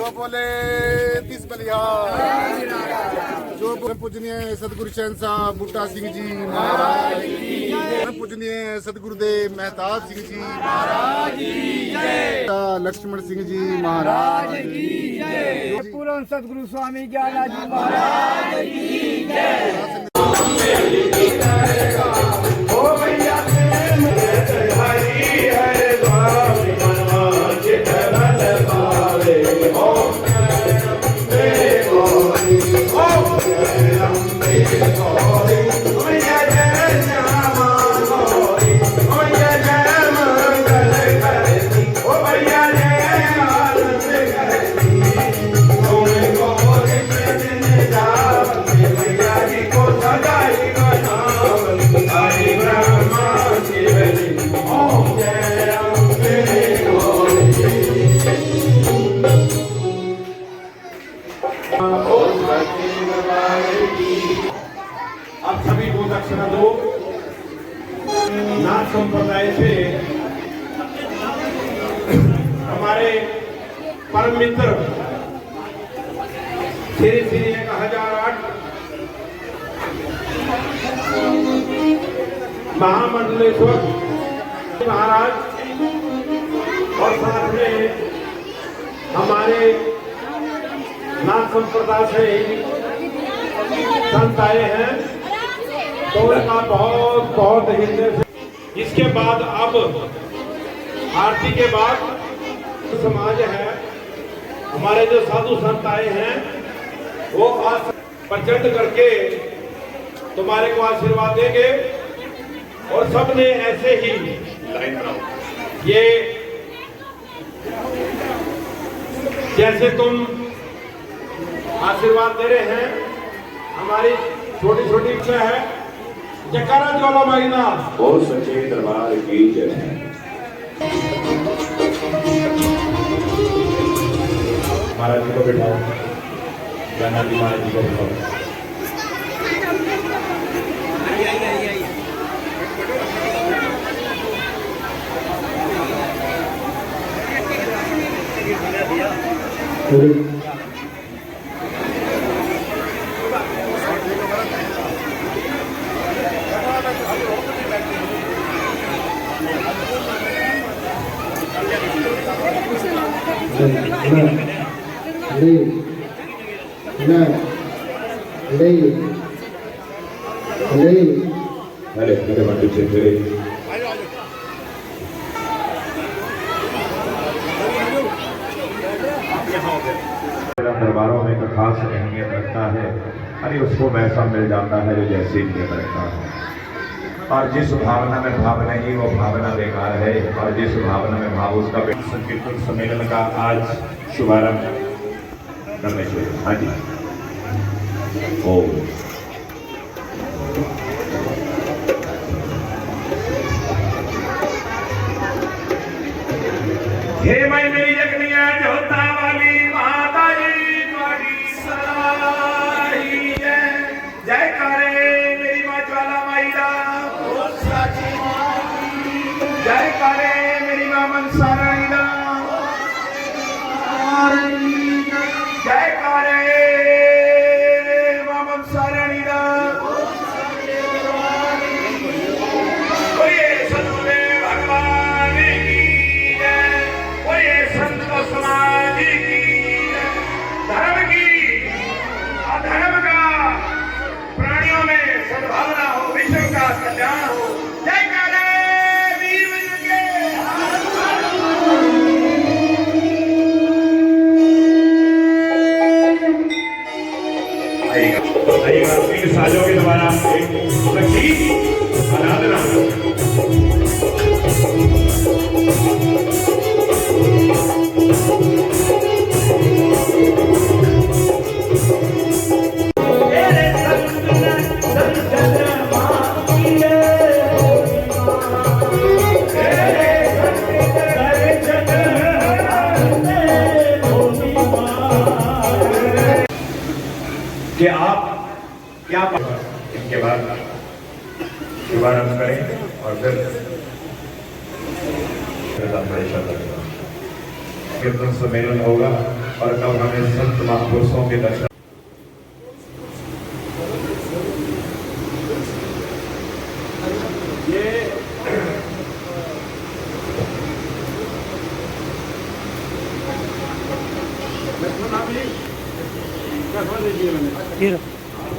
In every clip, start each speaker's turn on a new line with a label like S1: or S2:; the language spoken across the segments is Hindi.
S1: जो बोले 30 बलिहार, जो पूजनीय सतगुरु शहंशाह बूटा सिंह जी महाराज की, पूजनीय सतगुरुदेव मेहताब सिंह जी महाराज की, लक्ष्मण सिंह जी महाराज की,
S2: पूर्ण सतगुरु स्वामी ज्ञाना जी महाराज की जय।
S3: आप सभी को दक्षिणा दो। नाथ संप्रदाय से हमारे परम मित्र श्री श्री 1008 महामंडलेश्वर महाराज और साथ में हमारे नाथ संप्रदाय से संत आए हैं, तो उनका बहुत बहुत हृदय से। इसके बाद अब आरती के बाद समाज है, हमारे जो साधु संत आए हैं वो आज प्रचंड करके तुम्हारे को आशीर्वाद देंगे। और सबने ऐसे ही लाइन बनाओ, ये जैसे तुम आशीर्वाद दे रहे हैं, हमारी छोटी छोटी इच्छा है। जयकारा ज्वाला माईना
S4: ओ सच्चे दरबार की जय।
S3: महाराज जी को बिठाओ, ज्ञाना जी महाराज जी को बिठाओ। दरबारों में एक खास अहमियत रखता है, अरे उसको वैसा मिल जाता है जो जैसी नियत रखता है। और जिस भावना में भाव नहीं वो भावना बेकार है, और जिस भावना में भाव उसका संकीर्तन सम्मेलन का आज शुभारंभ करने चाहिए। हाँ जी, ओम हे माई मेरी जगनिया जोता वाली माता जी तुम्हारी सराही है। जय करे मेरी माँ ज्वाला माई दा, जय करे मेरी माँ मनसा रानी दा, जय करे माँ मनसा रानी दा। बोलिए सतगुरुदेव भगवान की जय, बोलिए संत समाज की जय। धर्म की अधर्म का प्राणियों में सद्भावना हो, विश्व का कल्याण हो। जय करे वीर बजरंगे। आइएगा तीन साजों के द्वारा एक संगीत आराधना। कि आप क्या इनके बाद शुभारंभ करें और फिर कीर्तन सम्मेलन होगा।
S4: और कब हमें संत महापुरुषों के दर्शन।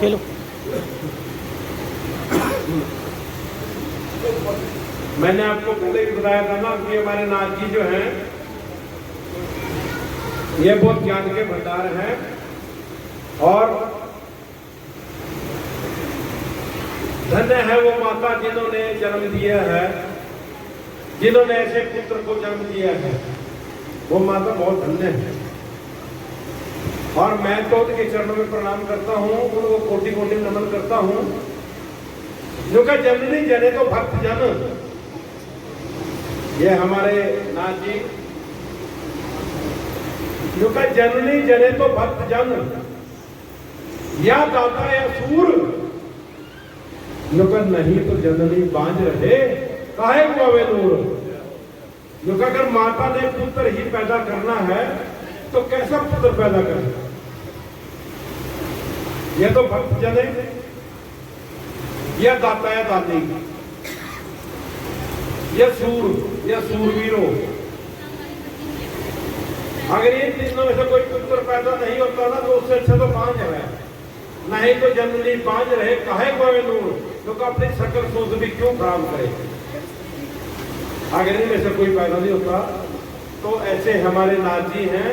S2: चलो
S3: मैंने आपको पहले भी बताया था ना कि हमारे नाथ जी जो हैं ये बहुत ज्ञान के भंडार हैं और धन्य है वो माता जिन्होंने जन्म दिया है, जिन्होंने ऐसे पुत्र को जन्म दिया है, वो माता बहुत धन्य है। और मैं तो उनके चरणों में प्रणाम करता हूँ, उनको कोटि कोटि नमन करता हूँ। जो का जननी जने तो भक्त जन, ये हमारे नाथ जी, जो का जननी जने तो भक्त जन, या दाता या सूर, जो का नहीं तो जननी बांझ रहे काहे गुआवे नूर। जो का अगर माता ने पुत्र ही पैदा करना है तो कैसा पुत्र पैदा करें। यह तो भक्त जन है, यह दाता है दाती, यह सूरवीरों। अगर ये तीनों में से कोई पुत्र पैदा नहीं होता ना तो उससे अच्छा तो बांझ है, नहीं तो जननी बांझ रहे काहे कोई नूर। तो अपनी सकल सोच भी क्यों खराब करे। अगर इनमें से कोई पैदा नहीं होता तो ऐसे हमारे नाथ जी हैं।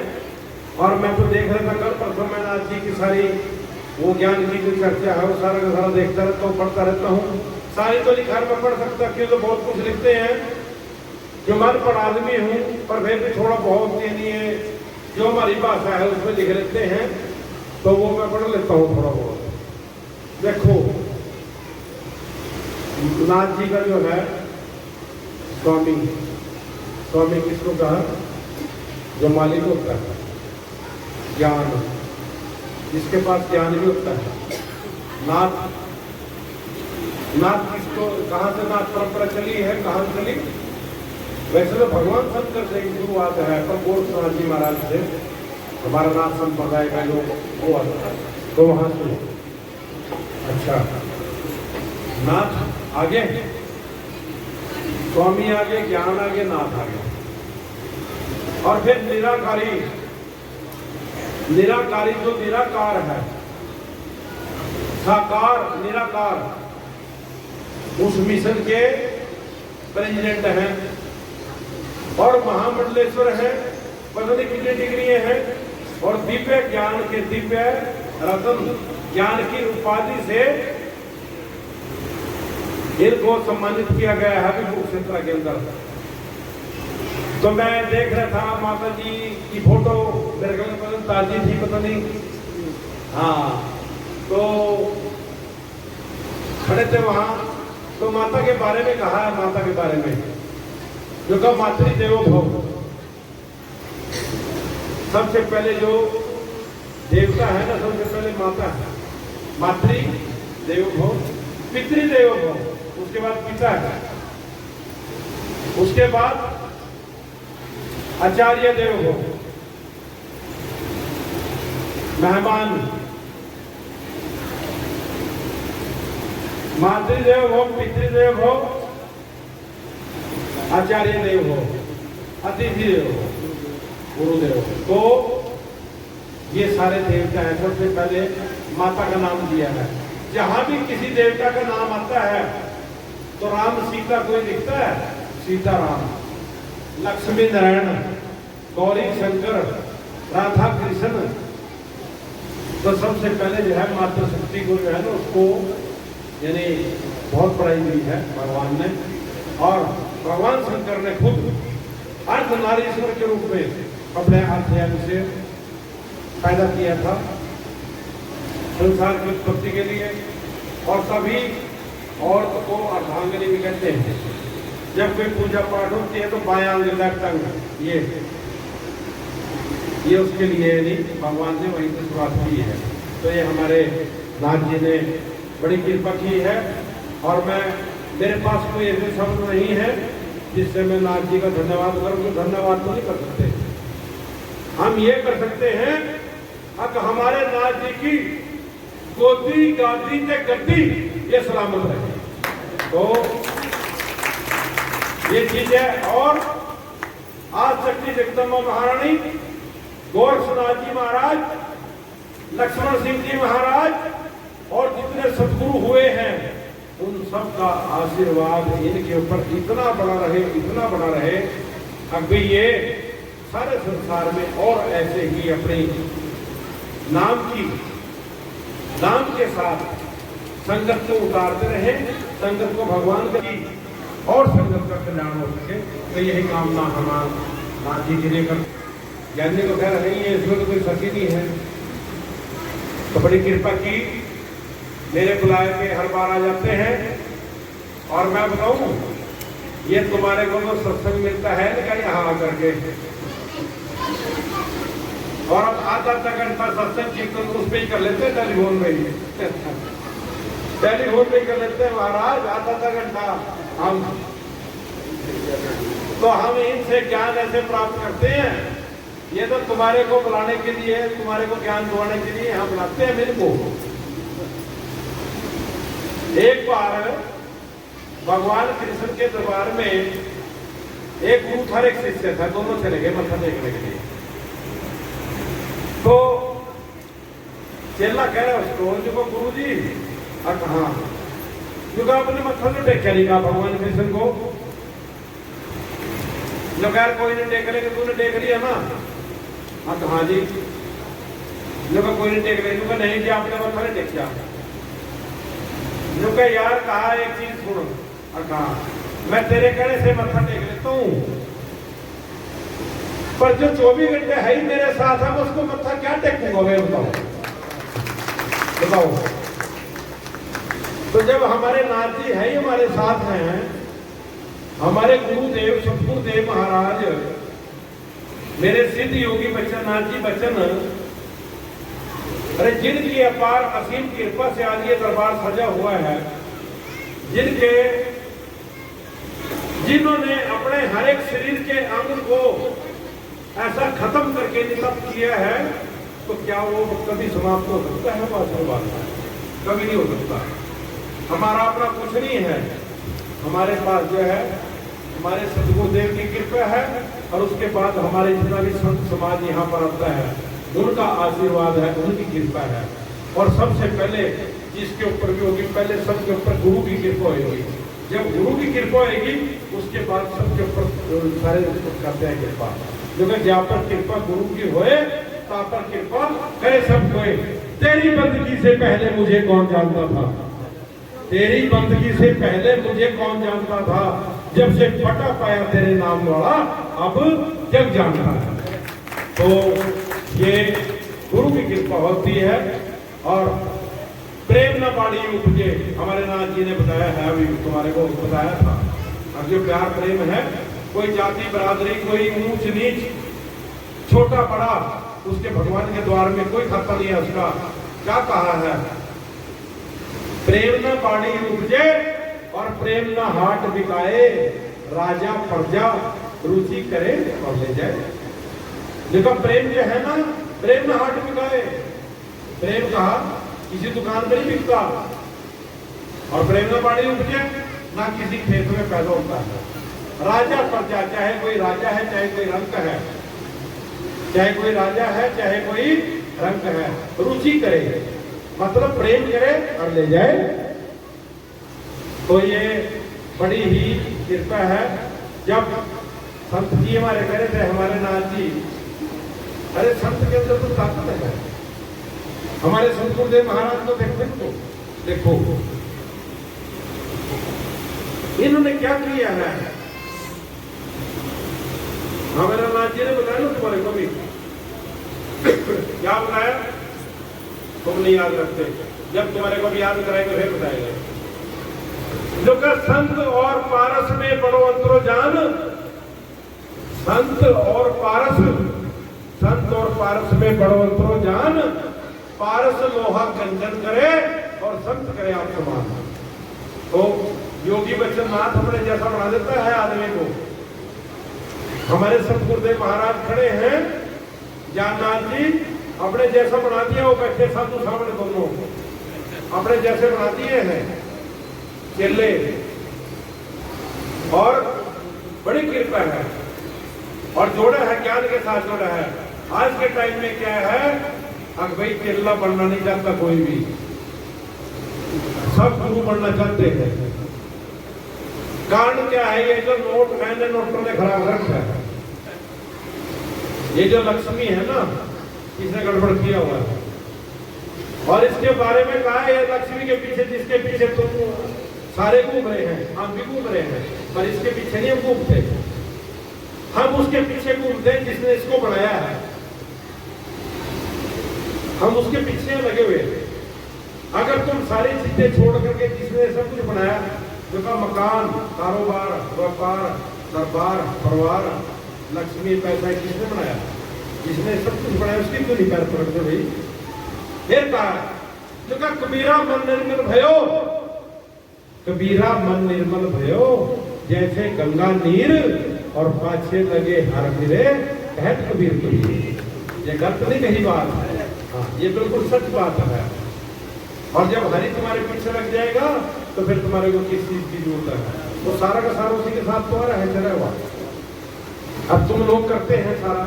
S3: और मैं तो देख रहा था कल परसों में नाथ जी की सारी वो ज्ञान की जो चर्चा है वो सारा का सारा देखता रहता हूँ, पढ़ता रहता हूँ। सारी तो लिखा में पढ़ सकता क्यों, तो बहुत कुछ लिखते हैं जो मन पढ़ आदमी हूँ, पर फिर भी थोड़ा बहुत यानी जो हमारी भाषा है उसमें लिख लेते हैं तो वो मैं पढ़ लेता हूँ थोड़ा बहुत। देखो नाथ जी का जो है स्वामी किसको कहा, जो मालिक होता है ज्ञान, जिसके पास ज्ञान भी होता है। नाथ किसको, कहाँ से नाथ परंपरा चली है, कहाँ से चली। वैसे तो भगवान शंकर से ही शुरुआत है, पर गोरखनाथ जी महाराज से हमारा नाथ संप्रदाय का जो वो आता है तो वहां से। अच्छा, नाथ आगे, स्वामी आगे, ज्ञान आगे, नाथ आगे। और फिर निराकारी जो निराकार है, साकार निराकार, उस मिशन के प्रेसिडेंट हैं और महामंडलेश्वर हैं, पता नहीं कितनी डिग्री हैं। और दिव्य ज्ञान के दिव्य रत्न ज्ञान की उपाधि से इनको सम्मानित किया गया है विभू क्षेत्र के अंदर। तो मैं देख रहा था माता जी की फोटो, मेरे ख्याल में ताजी थी, पता नहीं, हाँ, तो खड़े थे वहां। तो माता के बारे में कहा है, माता के बारे में जो कहा मातृ देवो भव। सबसे पहले जो देवता है ना, सबसे पहले माता है, मातृ देवो भव, पितृदेवो भव, उसके बाद पिता है, उसके बाद आचार्य देव हो, मेहमान, मातृदेव हो, पितृदेव हो, आचार्य देव हो, अतिथि देव हो, गुरुदेव हो। तो ये सारे देवता हैं। सबसे पहले माता का नाम दिया है। जहां भी किसी देवता का नाम आता है तो राम सीता कोई लिखता है, सीता राम, लक्ष्मी नारायण, गौरी शंकर, राधा कृष्ण। तो सबसे पहले जो है मातृशक्ति को जो है ना उसको यानी बहुत बड़ाई दी है भगवान ने। और भगवान शंकर ने खुद अर्धनारीश्वर के रूप में अपने अध्ययन से पैदा किया था संसार की उत्पत्ति के लिए। और सभी औरत को अर्धांगिनी भी कहते हैं। जब कोई पूजा पाठ होती है तो बायां अंग लेफ्ट अंग ये उसके लिए नहीं, भगवान ने वहीं से शुरुआत की है। तो ये हमारे नाथ जी ने बड़ी कृपा की है। और मैं, मेरे पास कोई ऐसे शब्द नहीं है जिससे मैं नाथ जी का धन्यवाद करूँ, तो धन्यवाद तो नहीं कर सकते। हम ये कर सकते हैं कि हमारे नाथ जी की गोदी गादी से गद्दी ये सलामत रहे। तो ये चीज है। और आज शक्ति जगदम्बा महारानी, गोरखनाथ जी महाराज, लक्ष्मण सिंह जी महाराज और जितने सदगुरु हुए हैं उन सब का आशीर्वाद इनके ऊपर इतना बड़ा रहे अभी ये सारे संसार में और ऐसे ही अपने नाम के साथ संगत को उतारते रहे, संगत को भगवान की और संगत का कल्याण हो सके। तो यही कामना हमारा नाथ जी के लिए कर। ज्ञानी को कह रही है, इसमें तो कोई सखी नहीं है, तो बड़ी कृपा की मेरे बुलाए पे हर बार आ जाते हैं। और मैं बताऊं, ये तुम्हारे को तो सत्संग मिलता है ना यहाँ आकर के, और अब आधा घंटा सत्संग कीर्तन उस पे ही कर लेते हैं, टेलीफोन में ही टेलीफोन पे कर लेते हैं महाराज आधा घंटा हम। तो हम इनसे ज्ञान ऐसे प्राप्त करते हैं, ये तो तुम्हारे को बुलाने के लिए, तुम्हारे को ज्ञान दिलाने के लिए हम बुलाते हैं मेरे को। एक बार भगवान कृष्ण के दरबार में एक गुरु था, एक शिष्य था, दोनों चले गए मत्था देखने के लिए। तो चेला कह रहा है उसको, जो गुरु जी कहा जो अपने मत्था तो टेक नहीं कहा भगवान कृष्ण को। जो कह कोई नहीं टेक लेगा, तूने टेक लिया ना? हाँ जी। जो कोई नहीं टेक लेगा, नहीं जी आपने मत्था नहीं टेक किया। जो कह यार कहा एक चीज सुनो, कहा मैं तेरे कहने से मत्था टेक लेता हूँ, पर जो 24 घंटे है ही मेरे साथ है, उसको मत्था क्या टेकूंगा मैं? बताओ। तो जब हमारे नाथ जी है ही हमारे साथ हैं, हमारे गुरुदेव सतगुरुदेव महाराज, मेरे सिद्ध योगी बच्चन नाथ जी बच्चन, अरे जिनकी अपार असीम कृपा से आज ये दरबार सजा हुआ है, जिन्होंने अपने हर एक शरीर के अंग को ऐसा खत्म करके निलंबित किया है, तो क्या वो कभी समाप्त हो सकता है? कभी नहीं हो सकता। हमारा अपना कुछ नहीं है, हमारे पास जो है हमारे सतगुरुदेव की कृपा है, और उसके बाद हमारे जितना भी संत समाज यहाँ पर आता है उनका आशीर्वाद है, उनकी कृपा है। और सबसे पहले जिसके ऊपर भी होगी, पहले सबके ऊपर गुरु की कृपा होगी। जब गुरु की कृपा होगी उसके बाद सबके ऊपर सारे करते हैं कृपा। क्योंकि जहाँ पर कृपा गुरु की होए तहाँ पर कृपा करे सब कोई। तेरी बंदगी से पहले मुझे कौन जानता था? तेरी बंदगी से पहले मुझे कौन जानता था? जब से पटा पाया तेरे नाम वाला, अब जग जानता है। तो ये गुरु की कृपा होती है। और प्रेम न बाड़ी उपजे, हमारे नाथ जी ने बताया है, अभी तुम्हारे को बताया था। अब जो प्यार प्रेम है, कोई जाति बरादरी, कोई ऊंच नीच, छोटा बड़ा, उसके भगवान के द्वार में कोई खतरा नहीं है उसका। क्या कहा है? प्रेम न बाड़ी उपजे और प्रेम न हाट बिकाए, राजा प्रजा रुचि करे और ले जाए। देखो प्रेम जो है ना, प्रेम न हाट बिकाए। प्रेम कहा किसी दुकान में नहीं बिकता, और प्रेम न बाड़ी उपजे ना किसी खेत में पैदा होता है। राजा प्रजा, चाहे कोई राजा है चाहे कोई रंक है, चाहे कोई राजा है चाहे कोई रंक है, रुचि करे मतलब प्रेम करे और ले जाए। तो ये बड़ी ही कृपा है। जब संत जी हमारे कह रहे थे, हमारे नाथ जी, अरे संत के अंदर तो ताकत है। हमारे संत गुरुदेव महाराज को देखो इन्होंने क्या किया है। हमारे नाथ जी ने बताया ना तुम्हारे को भी, क्या बताया? तुम नहीं याद रखते, जब तुम्हारे को भी याद कराएंगे फिर बताएंगे। जो का संत और पारस में बड़ो अंतरो जान, संत और पारस, संत और पारस में बड़ो अंतरो जान, पारस लोहा कंचन करे और संत करे आप समान। तो योगी बच्चन नाथ अपने जैसा बना देता है आदमी को। हमारे सतगुरुदेव महाराज खड़े हैं जाननाथ जी अपने जैसा बना दिया, वो बैठे साधु सामने दोनों अपने जैसे बना दिए हैं चेले, और बड़ी कृपा है और जोड़ा है, ज्ञान के साथ जोड़ा है। आज के टाइम में क्या है, अब भाई चेला बनना नहीं चाहता कोई भी, सब गुरु बनना चाहते हैं। कारण क्या है, ये जो नोट मैंने नोटों ने खराब रखा है, ये जो लक्ष्मी है ना, इसने गड़बड़ किया हुआ है। और इसके बारे में कहा है, लक्ष्मी के पीछे, जिसके पीछे तुम सारे घूम रहे हैं, हम भी घूम रहे हैं, पर इसके पीछे नहीं हम घूमते, हम उसके पीछे घूमते हैं जिसने इसको बनाया है, हम उसके पीछे लगे हुए हैं। अगर तुम सारी चीजें छोड़ करके जिसने सब कुछ बनाया, जो का मकान, कारोबार, व्यापार, दरबार, परिवार, लक्ष्मी, पैसा, किसने बनाया, जिसने सब कुछ बनाया, उसकी क्यों नहीं पैर पकड़ते भाई। फिर कहा जो का कबीरा मन निर्मल भयो, कबीरा मन निर्मल भयो, जैसे गंगा नीर और पाछे लगे हर गिरे, कहत कबीर कबीर। ये गलत नहीं कही बात है, हाँ ये बिल्कुल सच बात है। और जब हरि तुम्हारे पीछे लग जाएगा तो फिर तुम्हारे को किस चीज की जरूरत है, वो सारा का सारा उसी के साथ तुम्हारा है चला हुआ। अब तुम लोग करते हैं सारा,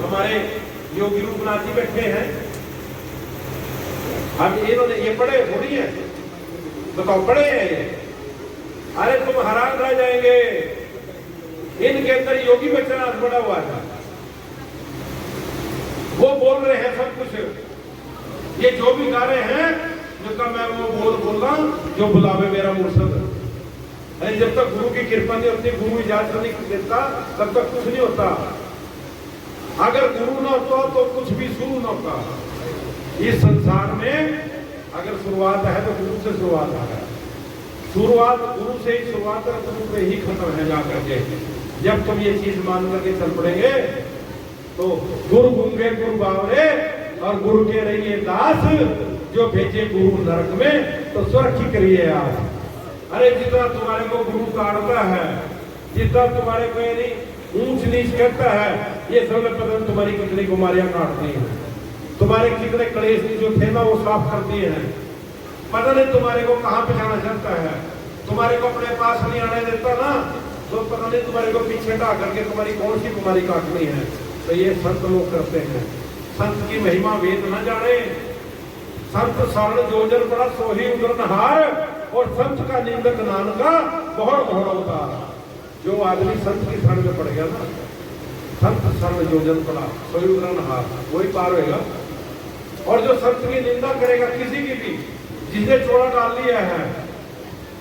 S3: हमारे योगी रूपनाथ जी बैठे हैं, अब इन्होंने ये पढ़े थोड़ी है, बताओ पढ़े हैं ये, अरे तुम हैरान रह जाएंगे, इनके अंदर योगी बच्चन पड़ा हुआ था, वो बोल रहे हैं सब कुछ, ये जो भी गा रहे हैं, जो का मैं वो बोल रहा हूं जो बुलावे मेरा मुर्शद। अरे जब तक गुरु की कृपा नहीं होती, गुरु इजाजत नहीं देता, तब तक कुछ नहीं होता। अगर गुरु ना होता तो कुछ भी शुरू ना होता। इस संसार में अगर शुरुआत है तो गुरु से शुरुआत है, शुरुआत गुरु से ही शुरुआत है, गुरु पे ही खत्म है जाकर के। जब तुम ये चीज मान करके चल पड़ेंगे तो गुरु गूंगे गुरु बावरे और गुरु के रहिए दास, जो भेजे गुरु नरक में तो स्वर्ग की करिए आप। अरे जितना तुम्हारे को गुरु काटता है, जितना तुम्हारे को नहीं ऊंच नीच कहता है, ये सब में पता तुम्हारी कितनी कुमारियां काटती हैं, तुम्हारे कितने कलेश जो थे ना वो साफ करती हैं, पता नहीं तुम्हारे को कहाँ पे जाना चाहता है, तुम्हारे को अपने पास नहीं आने देता ना, तो पता नहीं तुम्हारे को पीछे ढा करके तुम्हारी कौन सी कुमारी काटनी है। तो ये संत लोग करते हैं। संत की महिमा वेद न जाने, संत शरण जोजन पड़ा सोही उदरनहार, और संत का निंदक नानका बहुत होता। जो आदमी संत की शरण में पड़ गया ना, संत शरण जोजन पड़ा सोही उदरनहार, वही पार होगा। और जो संत की निंदा करेगा किसी की भी, जिसने चोरा डाल लिया है,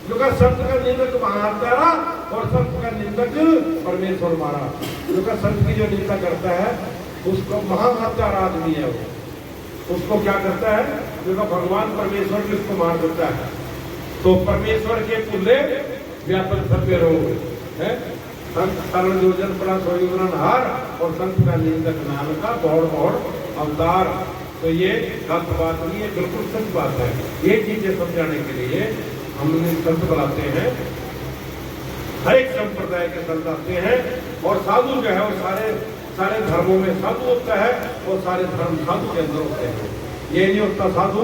S3: जो का संत का निंदक महात्मा और संत का निंदक परमेश्वर मारा, जो का संत की जो निंदा करता है उसको महाहत्यार आदमी है वो, उसको क्या करता है, जो भगवान परमेश्वर भी उसको मार देता है। तो परमेश्वर के पुल्ले व्यापक सत्य रोग है, संत शरण जोजन पड़ा सोई उदरनहार, और संत का निंदक नानका बहुत अवतार। तो ये गलत बात नहीं है, बिल्कुल सच बात है। ये चीजें समझाने के लिए हमने संत बुलाते हैं, हर एक संप्रदाय के संत आते हैं। और साधु जो है वो सारे धर्मों में साधु होता है, और सारे धर्म साधु के अंदर होते हैं। ये नहीं होता साधु,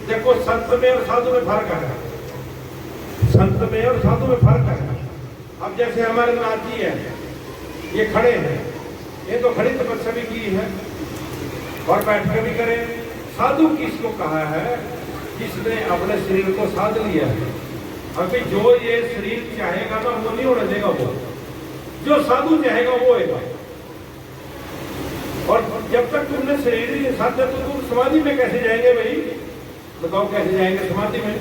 S3: देखो संत में और साधु में फर्क है, संत में और साधु में फर्क है। अब जैसे हमारे नाथ जी है, ये खड़े हैं, ये तो खड़ी तपस्या भी की है और बैठ कर भी करें। साधु किसको कहा है, जिसने अपने शरीर को साध लिया है। अभी जो ये शरीर चाहेगा ना वो नहीं होने देगा, वो जो साधु चाहेगा वो होगा। और जब तक तुमने शरीर ही साथ तो तुम समाधि में कैसे जाएंगे भाई, बताओ कैसे जाएंगे समाधि में।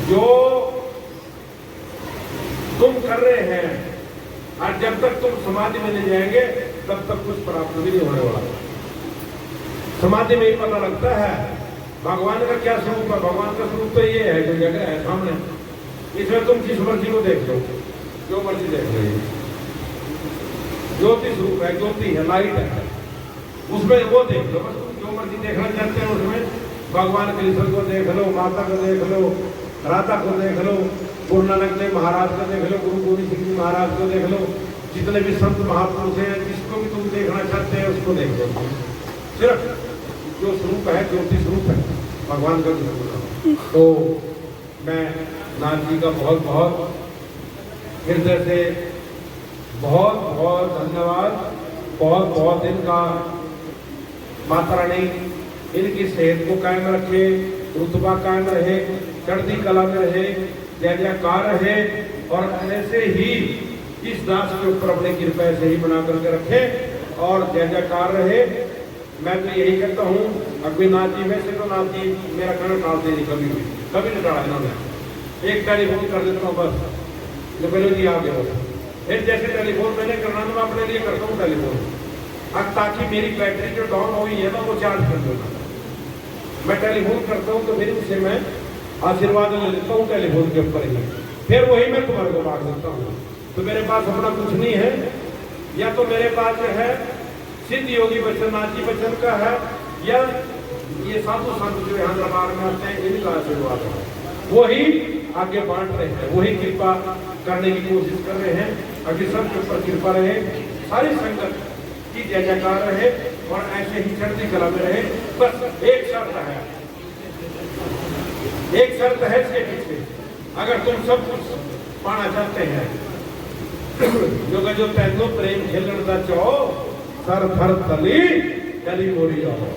S3: जो तुम कर रहे हैं, और जब तक तुम समाधि में नहीं जाएंगे तब तक कुछ प्राप्त भी नहीं होने वाला। समाधि में ही पता लगता है भगवान का क्या स्वरूप है। भगवान का स्वरूप तो ये है जो जगह है सामने, इसमें तुम जिस मर्जी को देख लो, जो मर्जी देख लो। ज्योति स्वरूप है, ज्योति है, लाइट है, उसमें वो देख लो बस। तुम जो मर्जी देखना चाहते हो उसमें, भगवान कृष्ण को देख लो, माता को देख लो, राधा को देख लो, गुरु नानक देव महाराज को देख लो, गुरु गोविंद सिंह जी महाराज को देख लो, जितने भी संत महापुरुष हैं, जिसको भी तुम देखना चाहते हैं उसको देख लो। सिर्फ जो स्वरूप है, ज्योति स्वरूप है, भगवान का स्वरूप है। तो मैं नाथ जी का बहुत बहुत हृदय से बहुत बहुत धन्यवाद, बहुत बहुत इनका माता रानी इनकी सेहत को कायम रखे, रुतबा कायम रहे, चढ़ती कला में रहे, जय जयकार रहे, और ऐसे ही इस दास के ऊपर अपने कृपा से ही बना करके रखे और जय जयकार रहे। मैं तो यही कहता हूँ, अभी नाथ जी वैसे तो नाथ जी मेरा कहना टालते नहीं, कभी नहीं टाला इन्होंने। एक टेलीफोन कर देता हूँ बस, जो पहले जी आ गया, फिर जैसे टेलीफोन मैंने करना तो मैं अपने लिए करता हूँ टेलीफोन, अब ताकि मेरी बैटरी जो डाउन हुई है ना वो चार्ज कर दूँगा। मैं टेलीफोन करता हूँ तो फिर उससे मैं आशीर्वाद ले लेता हूँ टेलीफोन के ऊपर ही, फिर वही मैं तुम्हारे को बांट देता हूँ। तो मेरे पास अपना कुछ नहीं है, या तो मेरे पास जो है सिद्ध योगी बचननाथ जी बचन का है, या ये साधु संत जो यहाँ दरबार में आते हैं इनका आशीर्वाद है, वही आगे बांट रहे हैं, वही कृपा करने की कोशिश कर रहे हैं। अभी सबके ऊपर कृपा रहे, सारी संगत की जय जयकार रहे और ऐसे ही चढ़ती कला में रहे। बस एक शर्त है, एक शर्त है इसके पीछे, अगर तुम सब कुछ पाना चाहते हैं, जो तैनो प्रेम खेलन का चाहो सर थर तली गली मोरी जाओ।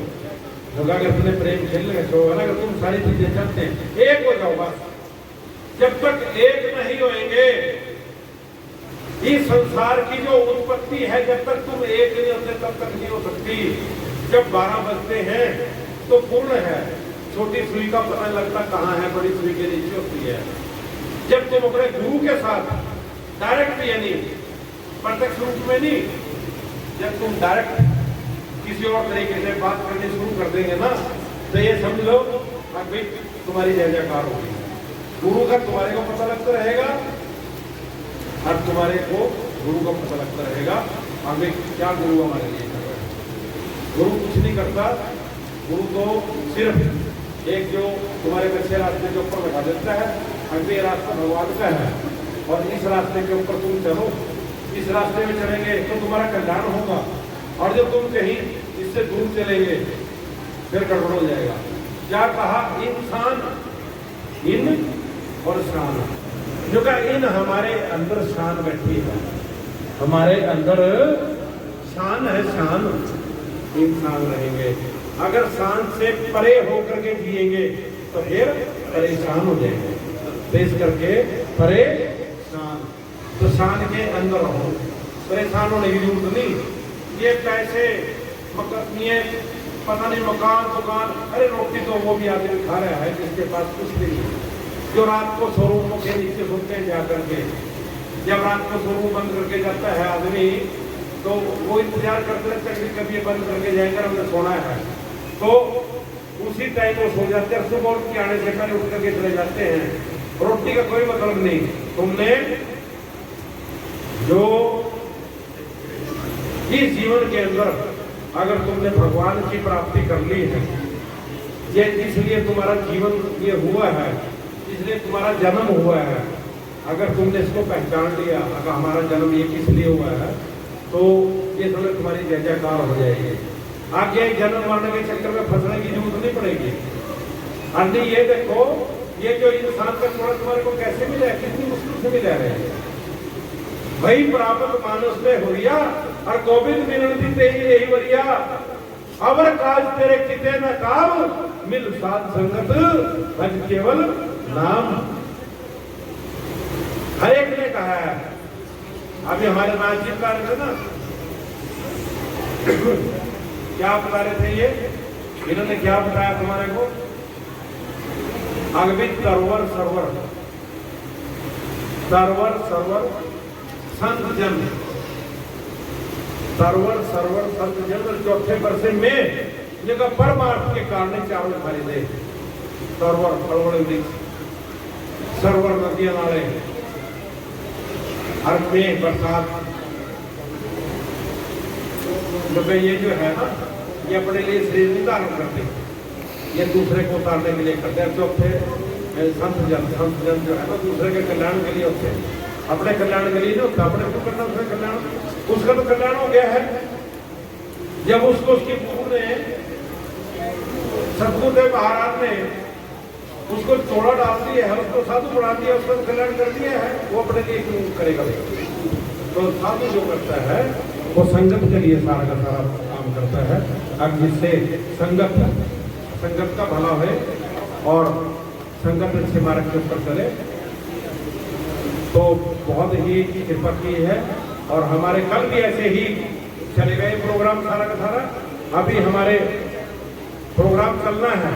S3: अगर तुमने प्रेम खेलने का चाहो, अगर तुम सारी चीजें चाहते हैं, एक हो जाओ बस। जब तक एक नहीं होंगे, इस संसार की जो उत्पत्ति है, जब तक तुम एक नहीं होते तब तक नहीं हो सकती। जब 12 बजते हैं तो पूर्ण है, छोटी सुई का पता लगता कहाँ है, बड़ी सुई के नीचे होती है। जब तुम अपने गुरु के साथ डायरेक्ट, यानी प्रत्यक्ष रूप में नहीं, जब तुम डायरेक्ट किसी और तरीके से बात करनी शुरू कर देंगे ना, तो ये समझ लो अभी तुम्हारी जय जयकार होगी। गुरु का तुम्हारे को पता लगता रहेगा और तुम्हारे को गुरु को पता लगता रहेगा हमें क्या गुरु हमारे लिए कर रहे हैं। गुरु कुछ नहीं करता, गुरु तो सिर्फ एक जो तुम्हारे अच्छे रास्ते के ऊपर बैठा देता है, अभी ये रास्ता भगवान का है और इस रास्ते के ऊपर तुम चलो, इस रास्ते में चलेंगे तो तुम्हारा कल्याण होगा। और जब तुम कहीं इससे दूर चलेंगे फिर गड़बड़ हो जाएगा। क्या कहा, इंसान इन और शान, जो का इन हमारे अंदर शान बैठी है, हमारे अंदर शान है, शान इंसान रहेंगे। अगर शान से परे होकर के जिएंगे तो फिर परेशान हो जाएंगे, पेश करके परेशान, तो शान के अंदर हो, परेशान होने की जरूरत नहीं। ये पैसे ये पता नहीं मकान दुकान, अरे रोटी तो वो भी आदमी खा रहा है जिसके पास कुछ नहीं है, जो रात को शोरूमों के नीचे सुनते हैं जाकर के। जब रात को शोरूम बंद करके जाता है आदमी तो वो इंतजार करते रहते हैं कि कभी ये बंद करके जाएंगे, हमने सोना है, तो उसी टाइम वो सो जाते हैं। सुबह उठ के आने से पहले उठ करके चले जाते हैं। रोटी का कोई मतलब नहीं, तुमने जो इस जीवन के अंदर अगर तुमने भगवान की प्राप्ति कर ली है, ये इसलिए तुम्हारा जीवन ये हुआ है, इसलिए तुम्हारा जन्म हुआ है। अगर तुमने इसको पहचान लिया, अगर हमारा जन्म ये किस लिए हुआ है, तो ये समय तुम्हारी जय जयकार हो जाएगी। आगे जन्म मरने के चक्कर में फंसने की जरूरत नहीं पड़ेगी। अन्य ये देखो, ये जो इंसान का थोड़ा तुम्हारे को कैसे मिला है, कितनी मुश्किल से मिला है। वही प्राप्त मानस में हुआ और गोविंद मिलती तेरी यही वरिया, अवर काज तेरे किते न काम, मिल साध संगत भज केवल नाम। हर एक ने कहा है, अभी हमारे राजीव का ना क्या बता रहे थे, ये इन्होंने क्या बताया तुम्हारे को, अगवित तरवर सरवर सरवर सरवर संत जन, सरवर सरवर संत जन। चौथे वर्षे में जगह परमार्थ के कारण चावल खरीदे, सरवर फलवड़े वृक्ष, सरवर नदियां नाले, हर में बरसात। ये जो है ना, ये अपने लिए शरीर नहीं धारण करते, ये दूसरे को उतारने के लिए करते हैं। चौथे संत जन जो है ना, दूसरे के कल्याण के लिए होते हैं। अपने कल्याण के लिए नहीं होता, अपने को करना उसका कल्याण, उसका तो कल्याण हो गया है। जब उसको उसकी पूर्ण सतगुरुदेव महाराज ने उसको चोड़ा डाल दिया है, उसको साधु बना दिया, उसका कल्याण कर दिया है, वो अपने लिए क्यों करेगा? तो साधु जो करता है वो संगत के लिए सारा का सारा काम करता है। अब जिससे संगत का भला है और संगत अच्छे मार्ग के ऊपर चले, तो बहुत ही कृपा की है। और हमारे कल भी ऐसे ही चले गए प्रोग्राम सारा का सारा। अभी हमारे प्रोग्राम चलना है